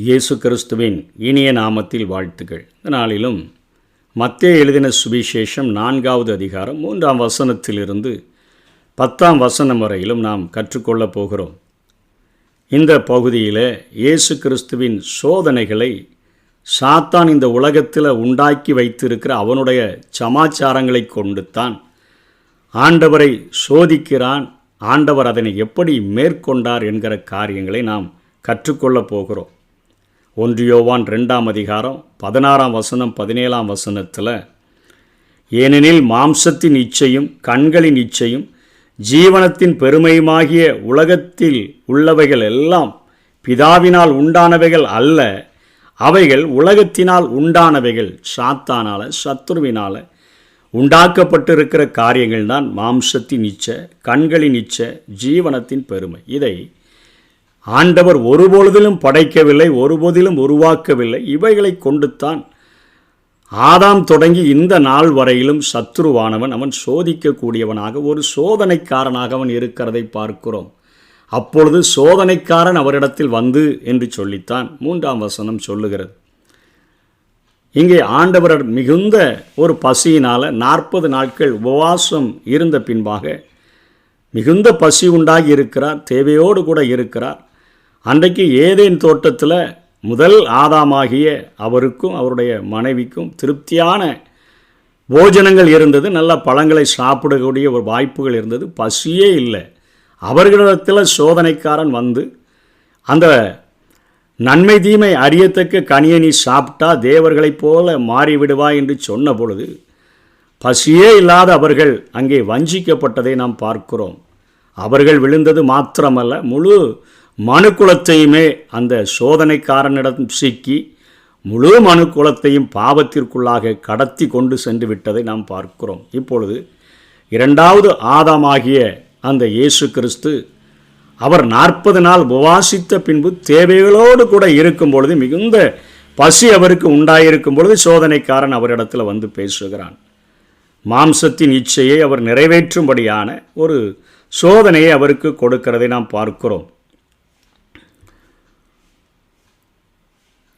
இயேசு கிறிஸ்துவின் இனிய நாமத்தில் வாழ்த்துக்கள். இந்த நாளிலும் மத்தேயு எழுதின சுவிசேஷம் 4வது அதிகாரம் 3ஆம் வசனத்திலிருந்து 10ஆம் வசனம் வரையிலும் நாம் கற்றுக்கொள்ளப் போகிறோம். இந்த பகுதியில் இயேசு கிறிஸ்துவின் சோதனைகளை சாத்தான் இந்த உலகத்தில் உண்டாக்கி வைத்திருக்கிற அவனுடைய சமாச்சாரங்களை கொண்டு தான் ஆண்டவரை சோதிக்கிறான். ஆண்டவர் அதனை எப்படி மேற்கொண்டார் என்கிற காரியங்களை நாம் கற்றுக்கொள்ளப் போகிறோம். 1 யோவான் 2ஆம் அதிகாரம் 16ஆம் வசனம் 17ஆம் வசனத்தில், ஏனெனில் மாம்சத்தின் இச்சையும் கண்களின் இச்சையும் ஜீவனத்தின் பெருமையுமாகிய உலகத்தில் உள்ளவைகள் எல்லாம் பிதாவினால் உண்டானவைகள் அல்ல, அவைகள் உலகத்தினால் உண்டானவைகள், சாத்தானால் சத்துருவினால் உண்டாக்கப்பட்டிருக்கிற காரியங்கள் தான் மாம்சத்தின் இச்சை, கண்களின் இச்சை, ஜீவனத்தின் பெருமை. இதை ஆண்டவர் ஒருபொழுதிலும் படைக்கவில்லை, ஒருபொழுதிலும் உருவாக்கவில்லை. இவைகளை கொண்டுத்தான் ஆதாம் தொடங்கி இந்த நாள் வரையிலும் சத்துருவானவன் அவன் சோதிக்கக்கூடியவனாக, ஒரு சோதனைக்காரனாக அவன் இருக்கிறதை பார்க்கிறோம். அப்பொழுது சோதனைக்காரன் அவரிடத்தில் வந்து என்று சொல்லித்தான் 3ஆம் வசனம் சொல்லுகிறது. இங்கே ஆண்டவர் மிகுந்த ஒரு பசியினால் 40 நாட்கள் உபவாசம் இருந்த பின்பாக மிகுந்த பசி உண்டாகி இருக்கிறார், தேவையோடு கூட இருக்கிறார். அன்றைக்கு ஏதேன் தோட்டத்தில் முதல் ஆதாமாகிய அவருக்கும் அவருடைய மனைவிக்கும் திருப்தியான போஜனங்கள் இருந்தது, நல்ல பழங்களை சாப்பிடக்கூடிய ஒரு வாய்ப்புகள் இருந்தது, பசியே இல்லை. அவர்களிடத்தில் சோதனைக்காரன் வந்து அந்த நன்மை தீமை அறியத்தக்க கனியை நீ சாப்பிட்டா தேவர்களைப் போல மாறிவிடுவாய் என்று சொன்ன பொழுது பசியே இல்லாத அவர்கள் அங்கே வஞ்சிக்கப்பட்டதை நாம் பார்க்கிறோம். அவர்கள் விழுந்தது மாத்திரமல்ல, முழு மனுக்குலத்தையுமே அந்த சோதனைக்காரனிடம் சிக்கி முழு மனுக்குலத்தையும் பாவத்திற்குள்ளாக கடத்தி கொண்டு சென்று விட்டதை நாம் பார்க்கிறோம். இப்பொழுது 2வது ஆதாமாகிய அந்த இயேசு கிறிஸ்து அவர் 40 நாள் உபவாசித்த பின்பு தேவைகளோடு கூட இருக்கும் பொழுது, மிகுந்த பசி அவருக்கு உண்டாயிருக்கும் பொழுது சோதனைக்காரன் அவரிடத்தில் வந்து பேசுகிறான். மாம்சத்தின் இச்சையை அவர் நிறைவேற்றும்படியான ஒரு சோதனையை அவருக்கு கொடுக்கிறதை நாம் பார்க்கிறோம்.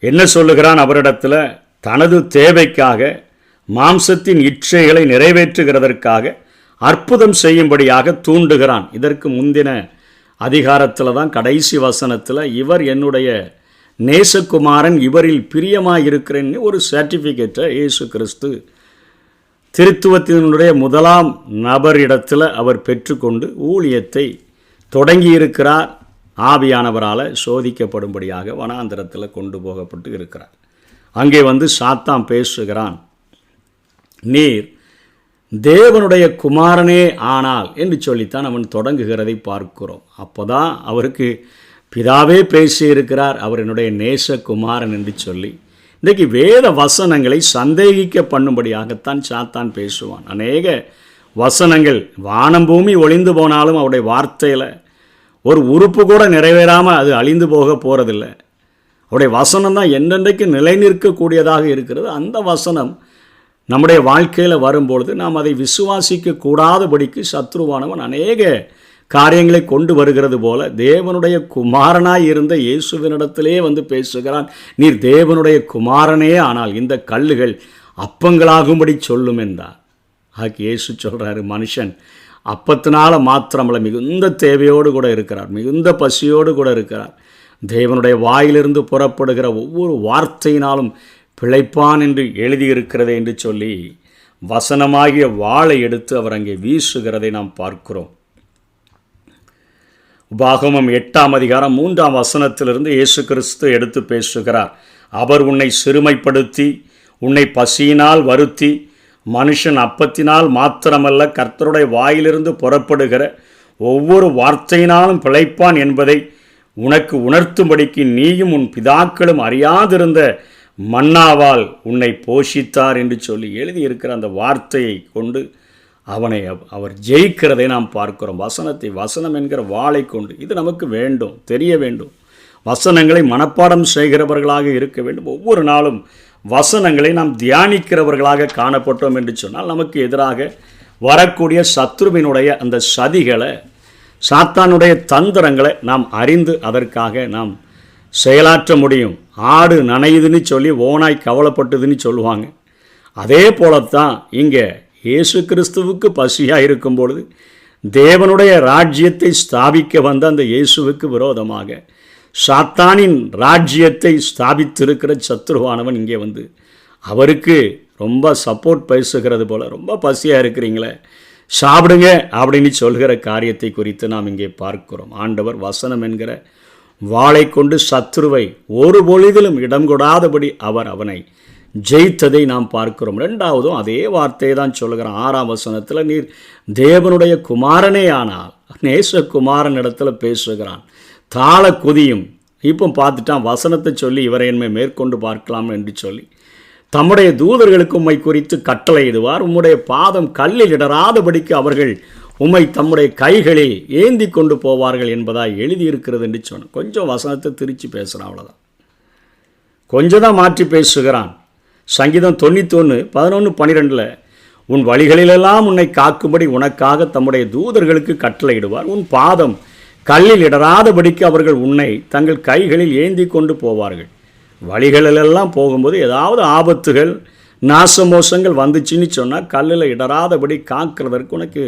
என்ன சொல்லுகிறான் அவரிடத்தில்? தனது தேவைக்காக, மாம்சத்தின் இச்சைகளை நிறைவேற்றுகிறதற்காக அற்புதம் செய்யும்படியாக தூண்டுகிறான். இதற்கு முந்தின அதிகாரத்தில் தான் கடைசி வசனத்தில், இவர் என்னுடைய நேசகுமாரன், இவரில் பிரியமாயிருக்கிறேன்னு ஒரு சர்டிஃபிகேட்டை இயேசு கிறிஸ்து திருத்துவத்தினுடைய முதலாம் நபரிடத்தில் அவர் பெற்றுக்கொண்டு ஊழியத்தை தொடங்கியிருக்கிறார். ஆவியானவரால் சோதிக்கப்படும்படியாக வனாந்திரத்தில் கொண்டு போகப்பட்டு இருக்கிறார். அங்கே வந்து சாத்தான் பேசுகிறான், நீர் தேவனுடைய குமாரனே ஆனால் என்று சொல்லித்தான் அவன் தொடங்குகிறதை பார்க்கிறோம். அப்போ தான் அவருக்கு பிதாவே பேசியிருக்கிறார், அவர் என்னுடைய நேசகுமாரன் என்று சொல்லி. இன்றைக்கு வேத வசனங்களை சந்தேகிக்க பண்ணும்படியாகத்தான் சாத்தான் பேசுவான். அநேக வசனங்கள் வானம் பூமி ஒளிந்து போனாலும் அவருடைய வார்த்தையில் ஒரு உறுப்பு கூட நிறைவேறாமல் அது அழிந்து போக போகிறதில்லை. அவருடைய வசனம் தான் என்றென்றைக்கு நிலை நிற்கக்கூடியதாக இருக்கிறது. அந்த வசனம் நம்முடைய வாழ்க்கையில் வரும்பொழுது நாம் அதை விசுவாசிக்க கூடாதபடிக்கு சத்ருவானவன் அநேக காரியங்களை கொண்டு வருகிறது போல, தேவனுடைய குமாரனாய் இருந்த இயேசுவினிடத்திலே வந்து பேசுகிறான், நீர் தேவனுடைய குமாரனே ஆனால் இந்த கல்லுகள் அப்பங்களாகும்படி சொல்லும் என்றார். ஆக்கு இயேசு சொல்கிறாரு, மனுஷன் அப்பத்தினால மாத்திரமல்ல மிகுந்த தேவையோடு கூட இருக்கிறார், மிகுந்த பசியோடு கூட இருக்கிறார். தேவனுடைய வாயிலிருந்து புறப்படுகிற ஒவ்வொரு வார்த்தையினாலும் பிழைப்பான் என்று எழுதியிருக்கிறதே என்று சொல்லி வசனமாகிய வாளை எடுத்து அவர் அங்கே வீசுகிறதை நாம் பார்க்கிறோம். உபாகமம் 8ஆம் அதிகாரம் 3ஆம் வசனத்திலிருந்து இயேசு கிறிஸ்து எடுத்து பேசுகிறார். அவர் உன்னை சிறுமைப்படுத்தி உன்னை பசியினால் வருத்தி, மனுஷன் அப்பத்தினால் மாத்திரமல்ல கர்த்தருடைய வாயிலிருந்து புறப்படுகிற ஒவ்வொரு வார்த்தையினாலும் பிழைப்பான் என்பதை உனக்கு உணர்த்தும்படிக்கு நீயும் உன் பிதாக்களும் அறியாதிருந்த மன்னாவால் உன்னை போஷித்தார் என்று சொல்லி எழுதியிருக்கிற அந்த வார்த்தையை கொண்டு அவனை அவர் ஜெயிக்கிறதை நாம் பார்க்கிறோம். வசனம் என்கிற வாளை கொண்டு இது நமக்கு வேண்டும், தெரிய வேண்டும். வசனங்களை மனப்பாடம் செய்கிறவர்களாக இருக்க வேண்டும். ஒவ்வொரு நாளும் வசனங்களை நாம் தியானிக்கிறவர்களாக காணப்பட்டோம் என்று சொன்னால் நமக்கு எதிராக வரக்கூடிய சத்ருவினுடைய அந்த சதிகளை, சாத்தானுடைய தந்திரங்களை நாம் அறிந்து அதற்காக நாம் செயலாற்ற முடியும். ஆடு நனையுதுன்னு சொல்லி ஓனாய் கவலைப்பட்டதுன்னு சொல்லுவாங்க. அதே போலத்தான் இங்கே இயேசு கிறிஸ்துவுக்கு பசியாக இருக்கும் பொழுது தேவனுடைய ராஜ்யத்தை ஸ்தாபிக்க வந்த அந்த இயேசுவுக்கு விரோதமாக சாத்தானின் ராஜ்யத்தை ஸ்தாபித்திருக்கிற சத்துருவானவன் இங்கே வந்து அவருக்கு ரொம்ப சப்போர்ட் பேசுகிறது போல், ரொம்ப பசியாக இருக்கிறீங்களே சாப்பிடுங்க அப்படின்னு சொல்கிற காரியத்தை குறித்து நாம் இங்கே பார்க்கிறோம். ஆண்டவர் வசனம் என்கிற வாளை கொண்டு சத்துருவை ஒரு பொழுதிலும் இடம் கொடாதபடி அவர் அவனை ஜெயித்ததை நாம் பார்க்கிறோம். ரெண்டாவதும் அதே வார்த்தையை தான் சொல்லுகிறான். 6ஆம் வசனத்தில், நீர் தேவனுடைய குமாரனே ஆனால் நேசகுமாரன் இடத்துல பேசுகிறான். தாள குதியும். இப்போ பார்த்துட்டான், வசனத்தை சொல்லி இவரை என்னை மேற்கொண்டு பார்க்கலாம் என்று சொல்லி தம்முடைய தூதர்களுக்கு உம்மை குறித்து கட்டளையிடுவார். உம்முடைய பாதம் கல்லில் இடராதபடிக்கு அவர்கள் உம்மை தம்முடைய கைகளில் ஏந்தி கொண்டு போவார்கள் என்பதாய் எழுதியிருக்கிறது என்று சொன்னான். கொஞ்சம் வசனத்தை திரிச்சு பேசுகிறான், அவ்வளோதான். கொஞ்சம் தான் மாற்றி பேசுகிறான். சங்கீதம் 91 11 12 உன் வழிகளிலெல்லாம் உன்னை காக்கும்படி உனக்காக தம்முடைய தூதர்களுக்கு கட்டளையிடுவார். உன் பாதம் கல்லில் இடராதபடிக்கு அவர்கள் உன்னை தங்கள் கைகளில் ஏந்தி கொண்டு போவார்கள். வழிகளிலெல்லாம் போகும்போது ஏதாவது ஆபத்துகள் நாசமோசங்கள் வந்துச்சுன்னு சொன்னால் கல்லில் இடராதபடி காக்கிறதற்கு உனக்கு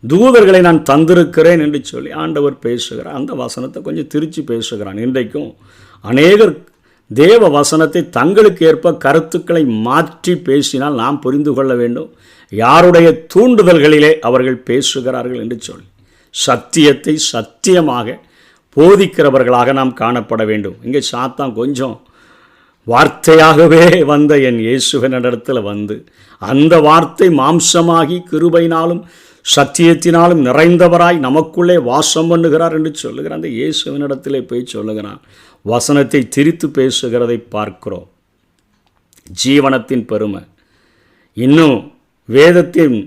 தூதர்களை நான் தந்திருக்கிறேன் என்று சொல்லி ஆண்டவர் பேசுகிறார். அந்த வசனத்தை கொஞ்சம் திரிச்சு பேசுகிறான். இன்றைக்கும் அநேகர் தேவ வசனத்தை தங்களுக்கு ஏற்ப கருத்துக்களை மாற்றி பேசினால் நாம் புரிந்து கொள்ள வேண்டும் யாருடைய தூண்டுதல்களிலே அவர்கள் பேசுகிறார்கள் என்று சொல்லி சத்தியத்தை சத்தியமாக போதிக்கிறவர்களாக நாம் காணப்பட வேண்டும். இங்கே சாத்தான் கொஞ்சம் வார்த்தையாகவே வந்த என் இயேசுவின் இடத்துல வந்து அந்த வார்த்தை மாம்சமாகி கிருபையினாலும் சத்தியத்தினாலும் நிறைந்தவராய் நமக்குள்ளே வாசம் பண்ணுகிறார் என்று சொல்லுகிற அந்த இயேசுவின் இடத்திலே போய் சொல்லுகிறான். வசனத்தை திரித்து பேசுகிறதை பார்க்கிறோம். ஜீவனத்தின் பெருமை, இன்னும் வேதத்தின்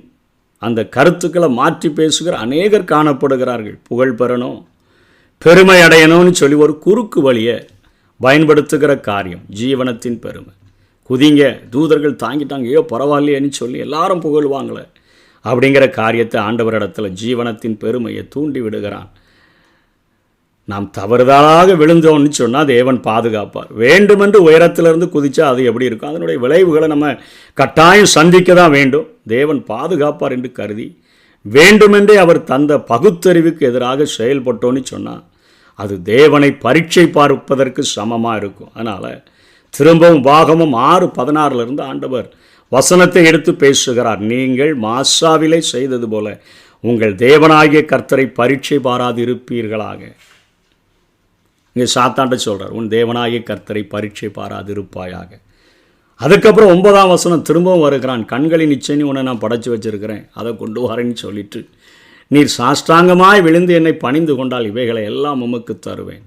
அந்த கருத்துக்களை மாற்றி பேசுகிற அநேகர் காணப்படுகிறார்கள். புகழ் பெறணும், பெருமை அடையணும்னு சொல்லி ஒரு குறுக்கு வழியை பயன்படுத்துகிற காரியம் ஜீவனத்தின் பெருமை. குதிங்க, தூதர்கள் தாங்கிட்டாங்க, ஐயோ பரவாயில்லையேன்னு சொல்லி எல்லாரும் புகழ்வாங்களே அப்படிங்கிற காரியத்தை ஆண்டவரிடத்தில் ஜீவனத்தின் பெருமையை தூண்டி விடுகிறான். நாம் தவறுதலாக விழுந்தோம்னு சொன்னால் தேவன் பாதுகாப்பார். வேண்டுமென்று உயரத்திலிருந்து குதித்தா அது எப்படி இருக்கும், அதனுடைய விளைவுகளை நம்ம கட்டாயம் சந்திக்க தான் வேண்டும். தேவன் பாதுகாப்பார் என்று கருதி வேண்டுமென்றே அவர் தந்த பகுத்தறிவுக்கு எதிராக செயல்பட்டோன்னு சொன்னால் அது தேவனை பரீட்சை பார்ப்பதற்கு சமமாக இருக்கும். அதனால் திரும்பவும் பாகமும் 6:16 ஆண்டவர் வசனத்தை எடுத்து பேசுகிறார். நீங்கள் மாசாவிலே செய்தது போல உங்கள் தேவனாகிய கர்த்தரை பரீட்சை பாராது இருப்பீர்களாக. இங்கே சாத்தாண்ட சொல்கிறார், உன் தேவனாகிய கர்த்தரை பரீட்சை பாராது இருப்பாயாக. அதுக்கப்புறம் 9ஆம் வசனம் திரும்பவும் வருகிறான். கண்களின் நிச்சயம் உன்னை நான் படைச்சி வச்சிருக்கிறேன், அதை கொண்டு வரேன்னு சொல்லிட்டு நீர் சாஷ்டாங்கமாய் விழுந்து என்னை பணிந்து கொண்டால் இவைகளை எல்லாம் உமக்கு தருவேன்,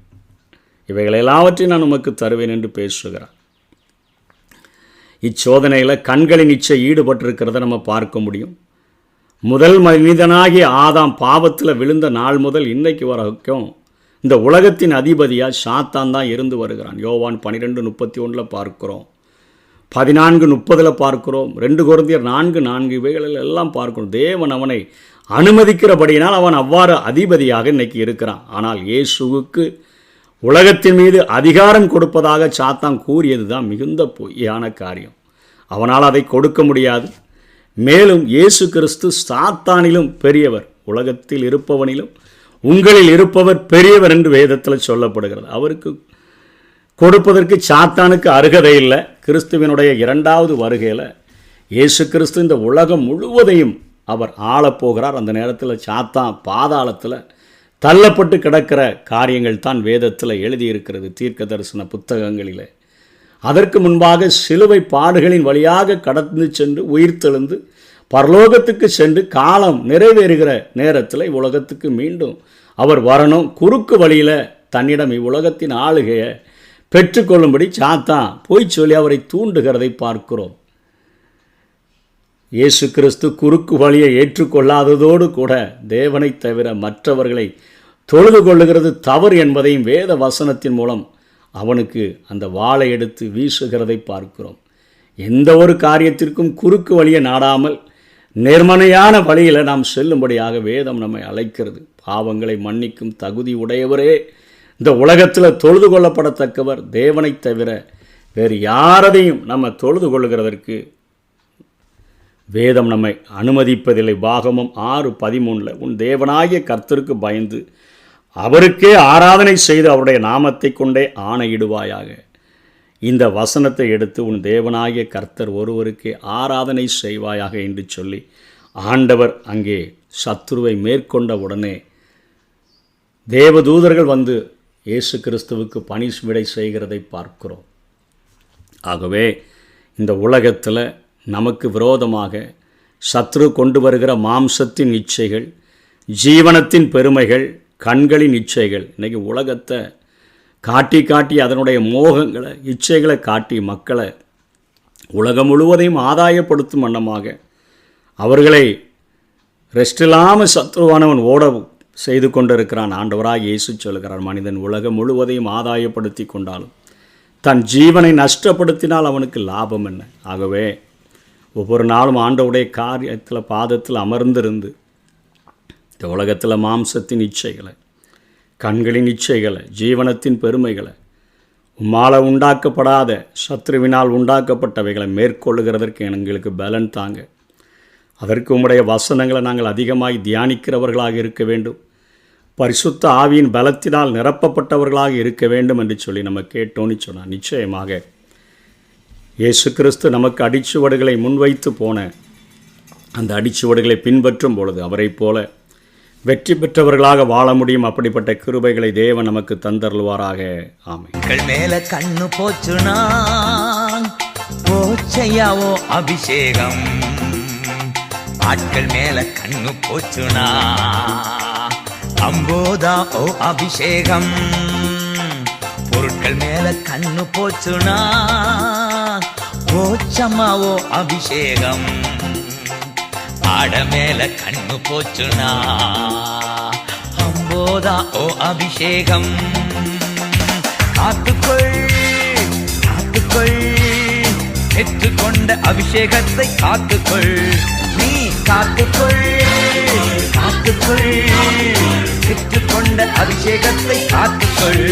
இவைகளை எல்லாவற்றையும் நான் உமக்கு தருவேன் என்று பேசுகிறார். இச்சோதனையில் கண்களின் இச்சை ஈடுபட்டிருக்கிறத நம்ம பார்க்க முடியும். முதல் மனிதனாகிய ஆதாம் பாவத்தில் விழுந்த நாள் முதல் இன்னைக்கு வரைக்கும் இந்த உலகத்தின் அதிபதியாக சாத்தான் தான் இருந்து வருகிறான். யோவான் 12:31 பார்க்கிறோம், 14:30 பார்க்கிறோம், 2 கொரிந்தியர் 4:4 இவைகளில் எல்லாம் பார்க்கிறோம். தேவன் அவனை அனுமதிக்கிறபடியினால் அவன் அவ்வாறு அதிபதியாக இன்னைக்கு இருக்கிறான். ஆனால் இயேசுவுக்கு உலகத்தின் மீது அதிகாரம் கொடுப்பதாக சாத்தான் கூறியது தான் மிகுந்த பொய்யான காரியம். அவனால் அதை கொடுக்க முடியாது. மேலும் இயேசு கிறிஸ்து சாத்தானிலும் பெரியவர், உலகத்தில் இருப்பவனிலும் உங்களில் இருப்பவர் பெரியவர் என்று வேதத்தில் சொல்லப்படுகிறது. அவருக்கு கொடுப்பதற்கு சாத்தானுக்கு அருகதை இல்லை. கிறிஸ்துவினுடைய 2வது வருகையில் இயேசு கிறிஸ்து இந்த உலகம் முழுவதையும் அவர் ஆளப்போகிறார். அந்த நேரத்தில் சாத்தான் பாதாளத்தில் தள்ளப்பட்டு கிடக்கிற காரியங்கள் தான் வேதத்தில் எழுதியிருக்கிறது, தீர்க்க தரிசன புத்தகங்களில். அதற்கு முன்பாக சிலுவை பாடுகளின் வழியாக கடந்து சென்று உயிர்த்தெழுந்து பரலோகத்துக்கு சென்று காலம் நிறைவேறுகிற நேரத்தில் இவ்வுலகத்துக்கு மீண்டும் அவர் வரணும். குறுக்கு வழியில் தன்னிடம் இவ்வுலகத்தின் ஆளுகையை பெற்றுக்கொள்ளும்படி சாத்தான் போய் சொல்லி அவரை தூண்டுகிறதை பார்க்கிறோம். இயேசு கிறிஸ்து குறுக்கு வழியை ஏற்றுக்கொள்ளாததோடு கூட தேவனை தவிர மற்றவர்களை தொழுது கொள்ளுகிறது தவறு என்பதையும் வேத வசனத்தின் மூலம் அவனுக்கு அந்த வாளை எடுத்து வீசுகிறதை பார்க்கிறோம். எந்த ஒரு காரியத்திற்கும் குறுக்கு வழியை நாடாமல் நேர்மறையான வழியில் நாம் செல்லும்படியாக வேதம் நம்மை அழைக்கிறது. பாவங்களை மன்னிக்கும் தகுதி உடையவரே இந்த உலகத்தில் தொழுது கொள்ளப்படத்தக்கவர் தேவனை தவிர வேறு யாரதையும் நம்ம தொழுது கொள்ளுகிறதற்கு வேதம் நம்மை அனுமதிப்பதில்லை. பாகமம் 6:13 உன் தேவனாகிய கர்த்தருக்கு பயந்து அவருக்கே ஆராதனை செய்து அவருடைய நாமத்தை கொண்டே ஆணையிடுவாயாக. இந்த வசனத்தை எடுத்து உன் தேவனாகிய கர்த்தர் ஒருவருக்கே ஆராதனை செய்வாயாக என்று சொல்லி ஆண்டவர் அங்கே சத்துருவை மேற்கொண்ட உடனே தேவதூதர்கள் வந்து இயேசு கிறிஸ்துவுக்கு பணிவிடை செய்கிறதை பார்க்கிறோம். ஆகவே இந்த உலகத்தில் நமக்கு விரோதமாக சத்ரு கொண்டு வருகிற மாம்சத்தின் இச்சைகள், ஜீவனத்தின் பெருமைகள், கண்களின் இச்சைகள், இன்றைக்கி உலகத்தை காட்டி காட்டி அதனுடைய மோகங்களை இச்சைகளை காட்டி மக்களை உலகம் முழுவதையும் ஆதாயப்படுத்தும் வண்ணமாக அவர்களை ரெஸ்ட் இல்லாமல் சத்ருவானவன் ஓட செய்து கொண்டிருக்கிறான். ஆண்டவராக இயேசு சொல்கிறார், மனிதன் உலகம் முழுவதையும் ஆதாயப்படுத்தி கொண்டாலும் தன் ஜீவனை நஷ்டப்படுத்தினால் அவனுக்கு லாபம் என்ன? ஆகவே ஒவ்வொரு நாளும் ஆண்டவருடைய காரியத்தில் பாதத்தில் அமர்ந்திருந்து இந்த உலகத்தில் மாம்சத்தின் இச்சைகளை, கண்களின் இச்சைகளை, ஜீவனத்தின் பெருமைகளை, உம்மால் உண்டாக்கப்படாத சத்ருவினால் உண்டாக்கப்பட்டவைகளை மேற்கொள்ளுகிறதற்கு எங்களுக்கு பலன் தாங்க. அதற்கு உம்முடைய வசனங்களை நாங்கள் அதிகமாய் தியானிக்கிறவர்களாக இருக்க வேண்டும். பரிசுத்த ஆவியின் பலத்தினால் நிரப்பப்பட்டவர்களாக இருக்க வேண்டும் என்று சொல்லி நம்ம கேட்டோன்னு சொன்னார். நிச்சயமாக இயேசு கிறிஸ்து நமக்கு அடிச்சுவடுகளை முன்வைத்து போன அந்த அடிச்சுவடுகளை பின்பற்றும் பொழுது அவரை போல வெற்றி பெற்றவர்களாக வாழ முடியும். அப்படிப்பட்ட கிருபைகளை தேவன் நமக்கு தந்தருள்வாராக. ஆமென். மேல கண்ணு போச்சுனா போச்சையாவோ அபிஷேகம், ஆட்கள் மேல கண்ணு போச்சுனா அம்போதா ஓ அபிஷேகம், பொருட்கள் மேல கண்ணு போச்சுனா போச்சம்மாவோ அபிஷேகம், ஆட மேல கண்ணு போச்சுனா அம்போதா ஓ அபிஷேகம். காத்துக்கொள் காத்துக்கொள், பெற்றுக்கொண்ட அபிஷேகத்தை காத்துக்கொள். நீ காத்துக்கொள் காத்துக்கொள், பெற்றுக்கொண்ட அபிஷேகத்தை காத்துக்கொள்.